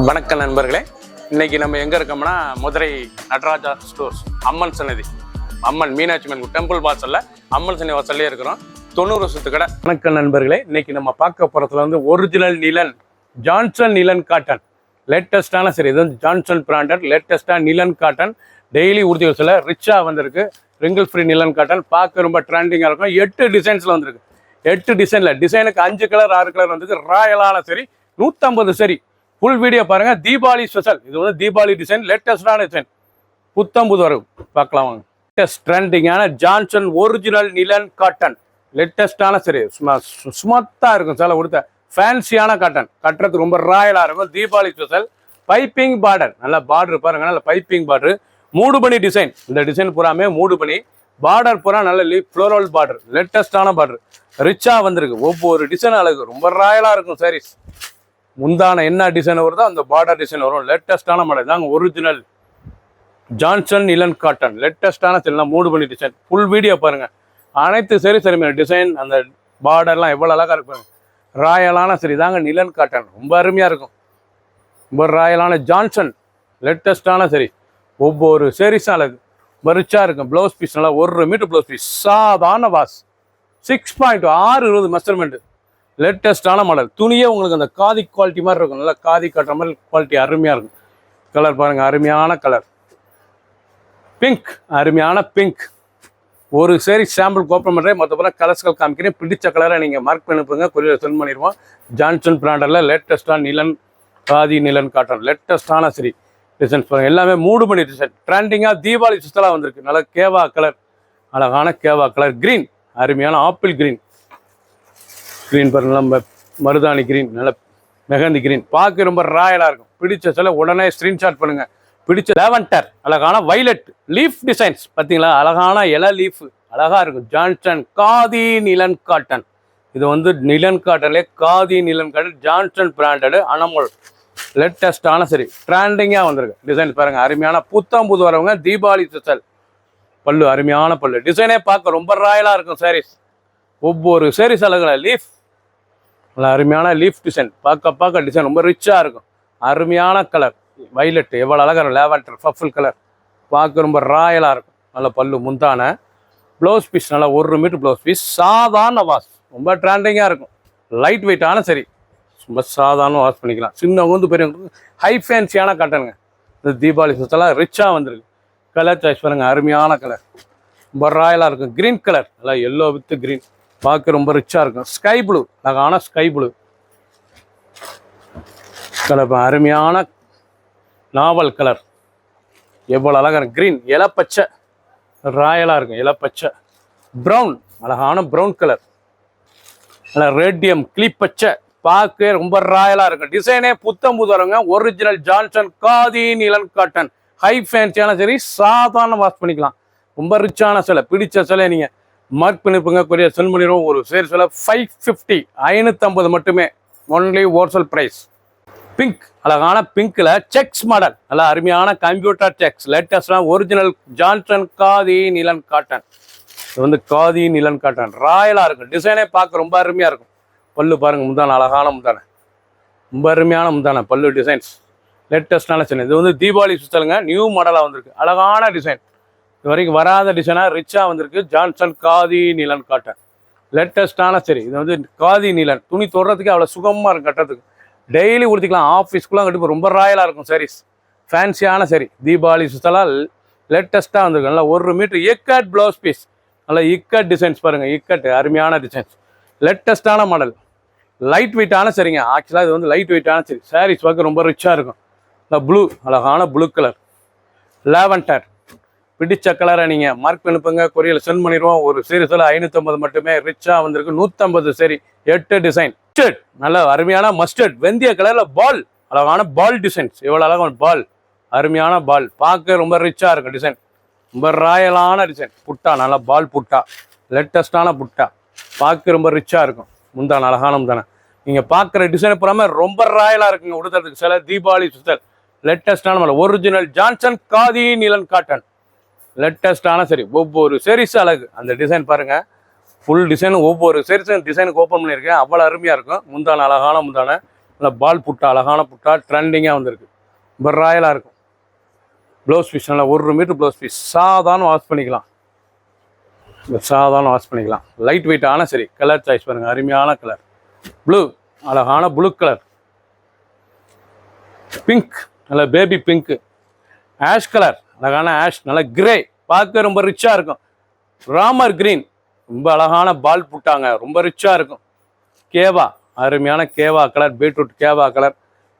வணக்கம் நண்பர்களே, இன்னைக்கு நம்ம எங்க இருக்கோம்னா மதுரை நடராஜா ஸ்டோர்ஸ் அம்மன் சன்னதி, அம்மன் மீனாட்சி அம்மன் டெம்பிள் வாசல்ல அம்மன் சன்னதி வாசல்லே இருக்கிறோம். 90 வருஷத்து கடை. வணக்கம் நண்பர்களே, இன்னைக்கு நம்ம பார்க்க போறதுல வந்து ஒரிஜினல் நிலன் ஜான்சன் நிலன் காட்டன் லேட்டஸ்டான சரி. இது வந்து ஜான்சன் பிராண்டட் லேட்டஸ்டா நிலன் காட்டன் டெய்லி உறுதிகள் சில ரிச்சா வந்திருக்கு. ரிங்கிள் ஃப்ரீ நிலன் காட்டன் பார்க்க ரொம்ப ட்ரெண்டிங்காக இருக்கும். 8 டிசைன்ஸ்ல வந்திருக்கு. 8 டிசைன்ல டிசைனுக்கு 5 கலர் 6 கலர் வந்திருக்கு. ராயலான சரி 150 சரி. ஃபுல் வீடியோ பாருங்க. தீபாவளி ஸ்பெஷல். இது வந்து தீபாவளி டிசைன், லேட்டஸ்டான டிசைன், புத்தம்புது வரும். பார்க்கலாம் வாங்க. லேட்டஸ்ட் ட்ரெண்டிங்கான ஜான்சன் ஒரிஜினல் நிலன் காட்டன் லேட்டஸ்டான சரி. சுமத்தா இருக்கும். சில கொடுத்த ஃபேன்சியான காட்டன் கட்டுறதுக்கு ரொம்ப ராயலா இருக்கும். தீபாவளி ஸ்பெஷல். பைப்பிங் பார்டர், நல்ல பார்டர் பாருங்க. நல்ல பைப்பிங் பார்டர், மூடுபனி டிசைன். இந்த டிசைன் பூராமே மூடுபனி பார்டர் பூரா நல்ல ஃப்ளோரல் பார்டர், லேட்டஸ்டான பார்டர், ரிச்சா வந்திருக்கு. ஒவ்வொரு டிசைன் அழகு ரொம்ப ராயலா இருக்கும். சாரீஸ் முந்தான என்ன டிசைன் வருதோ அந்த பார்டர் டிசைன் வரும். லேட்டஸ்டான மாடல் தாங்க ஒரிஜினல் ஜான்சன் நிலன் காட்டன் லேட்டஸ்டான சில மூடுபனி டிசைன். ஃபுல் வீடியோ பாருங்க. அனைத்து சரி சரி டிசைன், அந்த பார்டர்லாம் எவ்வளோ அழகாக இருப்பாங்க. ராயலான சரி தாங்க நிலன் காட்டன் ரொம்ப அருமையாக இருக்கும். ரொம்ப ராயலான ஜான்சன் லேட்டஸ்டான சரி. ஒவ்வொரு சேரீஸும் அழகு வரிச்சா இருக்கும். ப்ளவுஸ் பீஸ் நல்லா 1 மீட்டர் ப்ளவுஸ் பீஸ், சாதாரண வாஸ் 6.620 மெஷர்மெண்ட். லேட்டஸ்டான மாடல். துணியே உங்களுக்கு அந்த காதி குவாலிட்டி மாதிரி இருக்கும். நல்லா காதி கட்டுற மாதிரி குவாலிட்டி அருமையாக இருக்கும். கலர் பாருங்கள், அருமையான கலர் பிங்க், அருமையான பிங்க். ஒரு சரி சாம்பிள் ஓப்பன் பண்ணுறேன், மற்றபடி கலர்ஸ்கள் காமிக்கிறேன். பிடிச்ச கலரை நீங்கள் மார்க் பண்ணிப்போங்க, கொரியர் சென்ட் பண்ணிடுவோம். ஜான்சன் பிராண்டரில் லேட்டஸ்டான நிலன் காதி நிலன் காட்டன் லேட்டஸ்டான சரி டிசைன்ஸ் பாருங்கள். எல்லாமே மூடுபனி டிசைன். ட்ரெண்டிங்காக தீபாவளி சுத்தலாக வந்திருக்கு. நல்லா கேவா கலர், அழகான கேவா கலர். க்ரீன், அருமையான ஆப்பிள் க்ரீன். க்ரீன் பாருங்க, நம்ம மருதாணி க்ரீன், நல்ல மெகந்தி க்ரீன். பார்க்க ரொம்ப ராயலாக இருக்கும். பிடிச்ச சில உடனே ஸ்க்ரீன்ஷாட் பண்ணுங்க. பிடிச்ச லேவண்டர், அழகான வைலட் லீஃப் டிசைன்ஸ் பார்த்தீங்களா, அழகான இலை லீஃப் அழகாக இருக்கும். Johnson Khadi nylon cotton. இது வந்து நிலன் காட்டன்லே Khadi nylon cotton Johnson branded Anmol லேட்டஸ்டான சரி ட்ரெண்டிங்காக வந்திருக்கு. டிசைன் பாருங்கள், அருமையான புத்தம் புது வரவங்க. தீபாவளி ஸ்பெஷல். பல்லு அருமையான பல்லு. டிசைனே பார்க்க ரொம்ப ராயலாக இருக்கும். சாரீஸ் ஒவ்வொரு சாரீஸ் அழகுல லீஃப், நல்லா அருமையான லீஃப் டிசைன். பார்க்க டிசைன் ரொம்ப ரிச்சாக இருக்கும். அருமையான கலர் வைலட், எவ்வளோ அழகாக லேவண்டர் பர்பிள் கலர். பார்க்க ரொம்ப ராயலாக இருக்கும். நல்ல பல்லு முந்தான. ப்ளவுஸ் பீஸ் நல்லா 1 மீட்டர் ப்ளவுஸ் பீஸ், சாதாரண வாஷ் ரொம்ப ட்ரெண்டிங்காக இருக்கும். லைட் வெயிட்டான சரி, ரொம்ப சாதாரண வாஷ் பண்ணிக்கலாம். சின்னவங்க பெரியவங்களுக்கு ஹை ஃபேன்சியான காட்டனுங்க. இந்த தீபாவளி சுத்தலாம் ரிச்சாக வந்துருக்கு. கலர் சாய்ஸ் பாருங்க, அருமையான கலர் ரொம்ப ராயலாக இருக்கும். க்ரீன் கலர், நல்லா எல்லோ வித் க்ரீன். பார்க்க ரொம்ப ரிச்சாக இருக்கும். ஸ்கை ப்ளூ, அழகான ஸ்கை ப்ளூ கலர், அருமையான நாவல் கலர், எவ்வளோ அழகாக இருக்கும். க்ரீன், இலப்பச்சை ராயலாக இருக்கும். இலப்பச்சை. ப்ரௌன், அழகான ப்ரௌன் கலர், நல்லா ரேடியம் கிளிப்பச்சை. பார்க்க ரொம்ப ராயலாக இருக்கும். டிசைனே புத்தம் புது வரவங்க. Original Johnson Khadi nylon cotton high ஃபேன்சியான சரி, சாதாரண வாஷ் பண்ணிக்கலாம். ரொம்ப ரிச்சான சிலை. பிடிச்ச சிலை நீங்கள் மார்க் பண்ணிருப்பீங்க, கொரியர் சென்ட் பண்ணிடுவோம். ஒரு சேர் சில 550 550 மட்டுமே. Only wholesale price. பிங்க், அழகான பிங்க்ல செக்ஸ் மாடல், நல்லா அருமையான கம்ப்யூட்டர் செக்ஸ். லேட்டஸ்டான original Johnson Khadi nylon cotton. இது வந்து காதி நிலன் காட்டன் ராயலாக இருக்கும். டிசைனே பார்க்க ரொம்ப அருமையாக இருக்கும். பல்லு பாருங்க, முந்தான அழகான முந்தான, ரொம்ப அருமையான முந்தான பல்லு டிசைன்ஸ். லேட்டஸ்டான டிசைன். இது வந்து தீபாவளி சுத்தலுங்க, நியூ மாடலாக வந்திருக்கு. அழகான டிசைன், இது வரைக்கும் வராத டிசைனாக ரிச்சாக வந்திருக்கு. ஜான்சன் காதி நிலன் காட்டன் லேட்டஸ்டான சரி. இது வந்து காதி நிலன். துணி தொடுறதுக்கு அவ்வளோ சுகமாக இருக்கும். கட்டுறதுக்கு டெய்லி உடுத்திக்கலாம். ஆஃபீஸ்க்குலாம் கண்டிப்பாக ரொம்ப ராயலாக இருக்கும். சாரீஸ் ஃபேன்சியான சரி. தீபாவளி சுத்தலாம் லேட்டஸ்ட்டாக வந்திருக்கு. நல்லா 1 மீட்டர் இக்கட் ப்ளவுஸ் பீஸ். நல்லா இக்கட் டிசைன்ஸ் பாருங்கள். இக்கட் அருமையான டிசைன்ஸ். லேட்டஸ்டான மாடல். லைட் வெயிட்டான சரிங்க. ஆக்சுவலாக இது வந்து லைட் வெயிட்டான சரி. சாரீஸ் பார்க்க ரொம்ப ரிச்சாக இருக்கும். நல்லா ப்ளூ, அழகான ப்ளூ கலர். லேவண்டர், பிடிச்ச கலரை நீங்கள் மார்க் பண்ணிப்போங்க, கொரியரில் சென்ட் பண்ணிடுவோம். ஒரு சீரீஸில் 550 மட்டுமே. ரிச்சாக வந்திருக்கு. 150 சரி. 8 டிசைன். மஸ்டர்ட், நல்ல அருமையான மஸ்டர்ட் வெந்தய கலரில் பால், அழகான பால் டிசைன்ஸ். எவ்வளோ அழகான பால், அருமையான பால். பார்க்க ரொம்ப ரிச்சாக இருக்கும். டிசைன் ரொம்ப ராயலான டிசைன். புட்டா, நல்லா பால் புட்டா, லேட்டஸ்டான புட்டா. பார்க்க ரொம்ப ரிச்சாக இருக்கும். முந்தான அழகான முந்தான. நீங்கள் பார்க்குற டிசைனை போகாமல் ரொம்ப ராயலாக இருக்குங்க. உடுத்துறதுக்கு சில தீபாவளி சுத்தல் லேட்டஸ்டான model. Original Johnson Khadi nylon cotton லேட்டஸ்டான சரி. ஒவ்வொரு சேரீஸ் அழகு. அந்த டிசைன் பாருங்கள், ஃபுல் டிசைன். ஒவ்வொரு சேரீஸும் டிசைனுக்கு ஓப்பன் பண்ணியிருக்கேன். அவ்வளோ அருமையாக இருக்கும். முந்தான அழகான முந்தான நல்லா பால் புட்டா, அழகான புட்டா, ட்ரெண்டிங்காக வந்திருக்கு. ரொம்ப ராயலாக இருக்கும். ப்ளவுஸ் பீஸ் நல்லா 1 மீட்டர் ப்ளவுஸ் பீஸ். சாதாரண வாஷ் பண்ணிக்கலாம். சாதாரண வாஷ் பண்ணிக்கலாம். லைட் வெயிட்டான சரி. கலர் சாய்ஸ் பாருங்கள், அருமையான கலர். ப்ளூ, அழகான ப்ளூ கலர். பிங்க், நல்ல பேபி பிங்க்கு. ஆஷ் கலர், அழகான ஆஷ். நல்ல கிரே, பார்க்க ரொம்ப ரிச்சாக இருக்கும். ராமர் கிரீன், ரொம்ப அழகான பால் புட்டாங்க, ரொம்ப ரிச்சாக இருக்கும். கேவா, அருமையான கேவா கலர், பீட்ரூட் கேவா கலர்.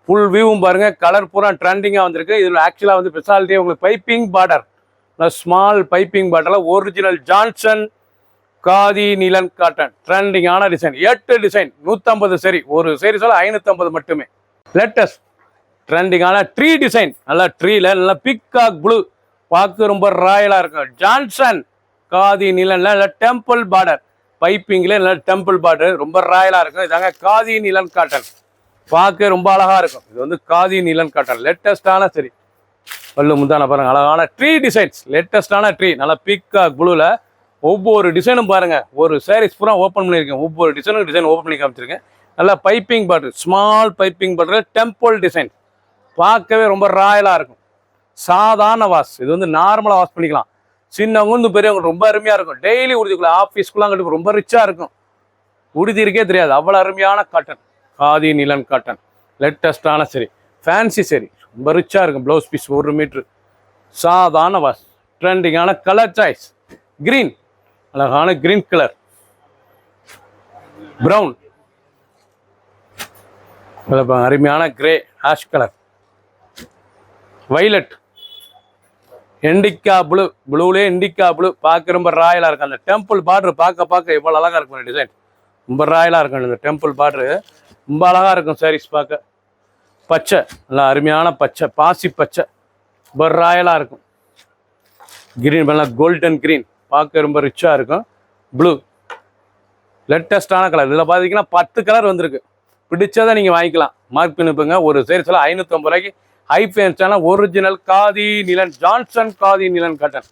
ஃபுல் வியூவும் பாருங்கள், கலர் பூரா ட்ரெண்டிங்காக வந்திருக்கு. இதில் ஆக்சுவலாக வந்து ஸ்பெஷாலிட்டி உங்களுக்கு பைப்பிங் பார்டர், ஸ்மால் பைப்பிங் பார்டரில் original Johnson Khadi nylon cotton ட்ரெண்டிங்கான டிசைன். 8 டிசைன், 150 சரி. ஒரு சரி சொல்ல 550 மட்டுமே. லேட்டஸ்ட் ட்ரெண்டிங்கான ட்ரீ டிசைன். நல்லா ட்ரீல நல்லா பிக்காக் ப்ளூ, பார்க்க ரொம்ப ராயலாக இருக்கும். ஜான்சன் காதி நிலன்ல நல்லா டெம்பிள் பார்டர், பைப்பிங்கில் நல்லா டெம்பிள் பார்டர், ரொம்ப ராயலாக இருக்கும். இதாங்க காதி நிலன் காட்டன், பார்க்க ரொம்ப அழகாக இருக்கும். இது வந்து காதி நிலன் காட்டன், லேட்டஸ்டான சரி. பல்லு முந்தான பாருங்க, அழகான ட்ரீ டிசைன்ஸ், லேட்டஸ்டான ட்ரீ. நல்லா பிக்காக் ப்ளூவில் ஒவ்வொரு டிசைனும் பாருங்கள். ஒரு சாரீஸ் பூரா ஓப்பன் பண்ணியிருக்கேன். ஒவ்வொரு டிசைனும் டிசைன் ஓப்பன் பண்ணி காமிச்சிருக்கேன். நல்லா piping border, small piping border, temple design, பார்க்கவே ரொம்ப ராயலாக இருக்கும். சாதாரண வாஷ், இது வந்து நார்மலாக வாஷ் பண்ணிக்கலாம். சின்னவங்க வந்து பெரியவங்க ரொம்ப அருமையாக இருக்கும். டெய்லி உடுத்திக்குள்ள ஆஃபீஸ்க்குலாம் கட்டு ரொம்ப ரிச்சாக இருக்கும். உடுத்தி இருக்கே தெரியாது, அவ்வளோ அருமையான காட்டன். காதி நிலன் காட்டன், லேட்டஸ்டான சரி. ஃபேன்சி சரி, ரொம்ப ரிச்சாக இருக்கும். Blouse piece 1 metre. சாதாரண வாஷ், ட்ரெண்டிங்கான கலர் சாய்ஸ். கிரீன், அழகான கிரீன் கலர். ப்ரௌன், அருமையான grey ash colour. Violet, indigo blue, ப்ளூலே இண்டிகா ப்ளூ, பார்க்க ரொம்ப ராயலாக இருக்கும். அந்த டெம்பிள் பார்டர் பார்க்க எவ்வளோ அழகாக இருக்கும். டிசைன் ரொம்ப ராயலாக இருக்கும். இந்த டெம்பிள் பார்டரு ரொம்ப அழகாக இருக்கும். சாரீஸ் பார்க்க. பச்சை, நல்லா அருமையான பச்சை, பாசி பச்சை, ரொம்ப ராயலாக இருக்கும். கிரீன், நல்லா கோல்டன் கிரீன், பார்க்க ரொம்ப ரிச்சாக இருக்கும். ப்ளூ, லேட்டஸ்டான கலர். இதில் பார்த்தீங்கன்னா 10 கலர் வந்திருக்கு. பிடிச்சதை நீங்கள் வாங்கிக்கலாம். மார்க் பண்ணிப்போங்க. ஒரு சீரிஸில் 550 ரூபாய்க்கு ஹை ஃபேன்ஸான original Khadi nylon Johnson Khadi nylon cotton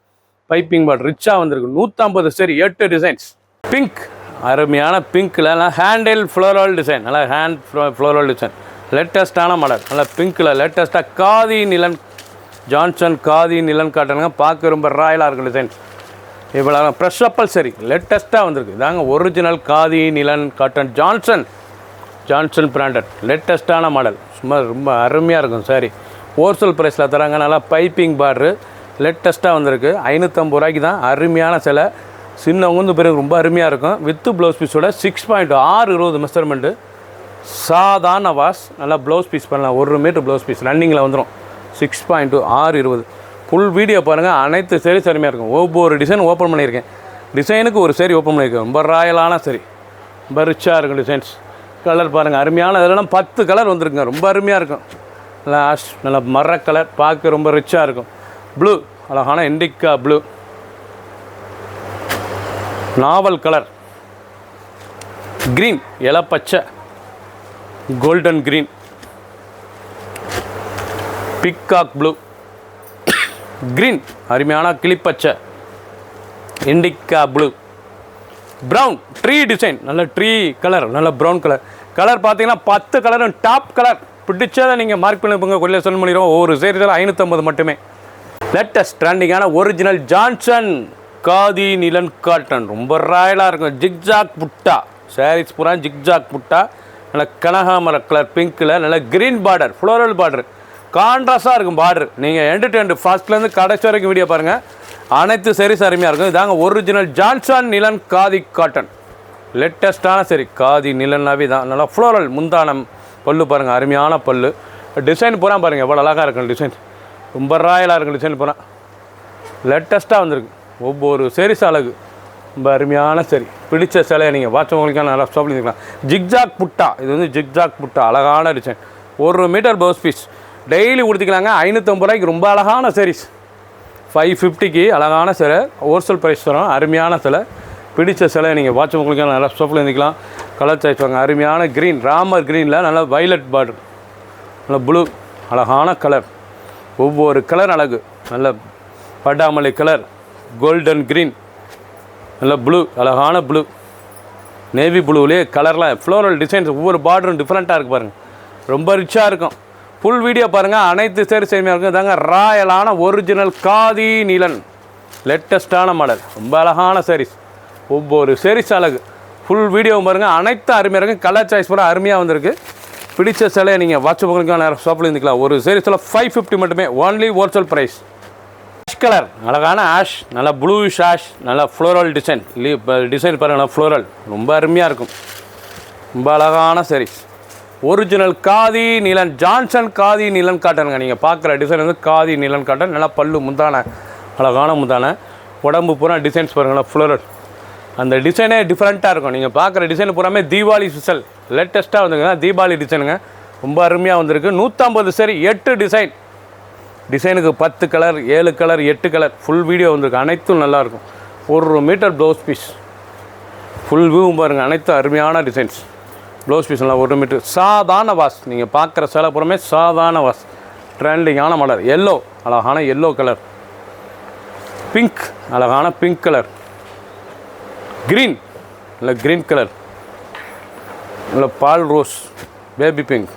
piping border ரிச்சாக வந்திருக்கு. 150 சரி. 8 டிசைன்ஸ். பிங்க், அருமையான பிங்க்கில் நல்லா ஹேண்டில் ஃப்ளோரல் டிசைன், நல்லா ஹேண்ட் ஃப்ளோரல் டிசைன், லேட்டஸ்டான மாடல். நல்லா பிங்க்கில் லேட்டஸ்ட்டாக காதி நிலன் ஜான்சன் காதி நிலன் காட்டனுங்க, பார்க்க ரொம்ப ராயலாக இருக்கும் டிசைன். இவ்வளோ ப்ரெஷ் அப்பல் சரி, லேட்டஸ்ட்டாக வந்திருக்கு. இதாங்க original Khadi nylon cotton Johnson branded, லேட்டஸ்ட்டான மாடல். சும்மா ரொம்ப அருமையாக இருக்கும் சாரி. ஹோல்சேல் ப்ரைஸில் தராங்க. நல்லா பைப்பிங் பார்டரு, லேட்டஸ்ட்டாக வந்திருக்கு. 550 ரூபாய்க்கு தான். அருமையான சிலை. சின்னவங்க வந்து பிறகு ரொம்ப அருமையாக இருக்கும். வித்து ப்ளவுஸ் பீஸோட 6.620 மெஷர்மெண்ட்டு. சாதாரண வாஷ். நல்லா ப்ளவுஸ் பீஸ் பண்ணலாம். 1 மீட்டர் ப்ளவுஸ் பீஸ் ரன்னிங்கில் வந்துடும். 6.620. ஃபுல் வீடியோ பாருங்கள். அனைத்து சேரீஸ் அருமையாக இருக்கும். ஒவ்வொரு டிசைன் ஓப்பன் பண்ணியிருக்கேன். டிசைனுக்கு ஒரு சேரீ ஓப்பன் பண்ணியிருக்கேன். ரொம்ப ராயலான சரி, ரொம்ப ரிச்சாக இருக்கும் டிசைன்ஸ். கலர் பாருங்கள், அருமையான. இதெல்லாம் 10 கலர் வந்துருக்குங்க. ரொம்ப அருமையாக இருக்கும். நல்லா ஆஷ், நல்லா மர கலர், பார்க்க ரொம்ப ரிச்சாக இருக்கும். ப்ளூ, அழகான இண்டிகா ப்ளூ. நாவல் கலர். க்ரீன், இலப்பச்சை, golden green. Peacock blue. Green, அருமையான கிளிப்பச்சை, indigo blue. Brown, tree design, நல்ல ட்ரீ கலர், நல்ல ப்ரௌன் கலர். கலர் பார்த்தீங்கன்னா 10 கலரும் டாப் கலர். பிடிச்சதை நீங்கள் மார்க் பண்ணிப்போங்க. கொல்லியில் சொல்ல முடியும். ஒரு சீரிஸில் 550 மட்டுமே. லேட்டஸ்ட் ட்ரெண்டிங்கான original Johnson Khadi nylon cotton, ரொம்ப ராயலாக இருக்கும். ஜிக்ஜாக் புட்டா சாரீஸ் பூரா ஜிக்ஜாக் புட்டா. நல்ல கனகாமர கலர் பிங்க்கில் நல்ல க்ரீன் பார்டர், ஃப்ளோரல் பார்டர், கான்ட்ராஸ்டாக இருக்கும் பார்டர். நீங்கள் எண்டு டு எண்டு ஃபர்ஸ்ட்லேருந்து கடைசி வரைக்கும் வீடியோ பாருங்கள். அனைத்து சாரீஸ் அருமையாக இருக்கும். இதாங்க ஒரிஜினல் ஜான்சன் நிலன் காதி காட்டன், லேட்டஸ்ட்டான சரி. காதி நிலன்னாவே தான். நல்லா ஃப்ளோரல் முந்தானம். பல்லு பாருங்கள், அருமையான பல்லு. டிசைன் பூரா பாருங்கள் எவ்வளோ அழகாக இருக்கும். டிசைன் ரொம்ப ராயலாக இருக்கும். டிசைன் பூரா லேட்டஸ்ட்டாக வந்திருக்கு. ஒவ்வொரு சாரீஸ் அழகு, ரொம்ப அருமையான சரி. பிடிச்ச சிலையை நீங்கள் வாட்சவங்களுக்கான நல்லா ஸ்டாப் பண்ணிக்கலாம். ஜிக்ஜாக் புட்டா, இது வந்து ஜிக்ஜாக் புட்டா, அழகான design. 1 metre blouse piece. Daily கொடுத்துக்கலாங்க. 550 ரூபாய்க்கு ரொம்ப அழகான சாரீஸ். 550க்கு அழகான சிலை. ஹோல்சேல் ப்ரைஸ் தரோம். அருமையான சிலை. பிடிச்ச சிலை நீங்கள் வாட்சவங்களுக்கான நல்லா ஸ்டாப்பில் இருந்துக்கலாம். கலர் சாய்ஸ் வாங்க. அருமையான க்ரீன், ராமர் க்ரீனில் நல்லா வைலட் பார்டர், நல்ல ப்ளூ, அழகான கலர். ஒவ்வொரு கலர் அழகு. நல்ல பட்டாமலை கலர், கோல்டன் க்ரீன், நல்ல ப்ளூ, அழகான ப்ளூ, நேவி ப்ளூவிலே கலர்லாம் ஃப்ளோரல் டிசைன்ஸ். ஒவ்வொரு பார்டரும் டிஃப்ரெண்ட்டாக இருக்குது பாருங்கள். ரொம்ப ரிச்சாக இருக்கும். ஃபுல் வீடியோ பாருங்கள். அனைத்து சேரி சேமியாக இருக்கும். இதாங்க ராயலான ஒரிஜினல் காதி நீலன் லேட்டஸ்ட்டான மாடல். ரொம்ப அழகான சாரீஸ். ஒவ்வொரு சாரீஸ் அழகு. ஃபுல் வீடியோ பாருங்கள். அனைத்து அருமையாக இருக்கும். கலர் சாய்ஸ் பூரா அருமையாக வந்திருக்கு. பிடிச்ச சிலையை நீங்கள் வாட்ச் பண்ணுறதுக்கு நேரம் ஷாப்பில் இருந்துக்கலாம். ஒரு சாரீஸில் 550 மட்டுமே. Only wholesale price. Ash colour அழகான ஆஷ், நல்லா ப்ளூஷ் ஆஷ், நல்லா ஃப்ளோரல் டிசைன். டிசைன் பாருங்கள், ஃப்ளோரல் ரொம்ப அருமையாக இருக்கும். ரொம்ப அழகான saris. Original Khadi nylon, Johnson Khadi nylon காட்டனுங்க. நீங்கள் பார்க்குற டிசைன் வந்து காதி நீலன் காட்டன். நல்லா பல்லு முந்தான, அழகான முந்தான. உடம்பு பூரா டிசைன்ஸ் பாருங்களா, ஃப்ளோரல். அந்த டிசைனே டிஃப்ரெண்ட்டாக இருக்கும். நீங்கள் பார்க்குற டிசைன் பூராமே தீபாவளி ஸ்பெஷல் லேட்டஸ்ட்டாக வந்துருங்க. தீபாவளி டிசைனுங்க. ரொம்ப அருமையாக வந்திருக்கு. 150 சரி, 8 டிசைன். டிசைனுக்கு 10 colour, 7 colour, 8 colour. Full video வந்திருக்கு. அனைத்தும் நல்லாயிருக்கும். 1 metre blouse piece. Full view பாருங்கள். அனைத்தும் அருமையான டிசைன்ஸ். ப்ளவுஸ் பீஸ் நல்லா 1 மீட்டர். சாதாரண வாஷ். நீங்கள் பார்க்குற சேலை புறமே சாதாரண வாஷ். ட்ரெண்டிங்கான மாடல். எல்லோ, அழகான எல்லோ கலர். பிங்க், அழகான பிங்க் கலர். க்ரீன், இல்லை க்ரீன் கலர். இல்லை பால் rose, baby pink.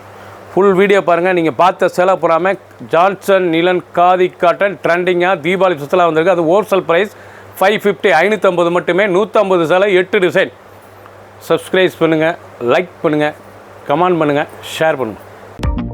Full video பாருங்கள். நீங்கள் பார்த்த சேலை புறாமே ஜான்சன் நீலன் காதி காட்டன் ட்ரெண்டிங்காக தீபாவளி சுத்தலாக வந்திருக்கு. அது ஹோல்சேல் ப்ரைஸ் 550, 550 மட்டுமே. 150 சேலை, 8 டிசைன். சப்ஸ்கிரைப் பண்ணுங்கள், லைக் பண்ணுங்கள், கமெண்ட் பண்ணுங்கள், ஷேர் பண்ணுங்கள்.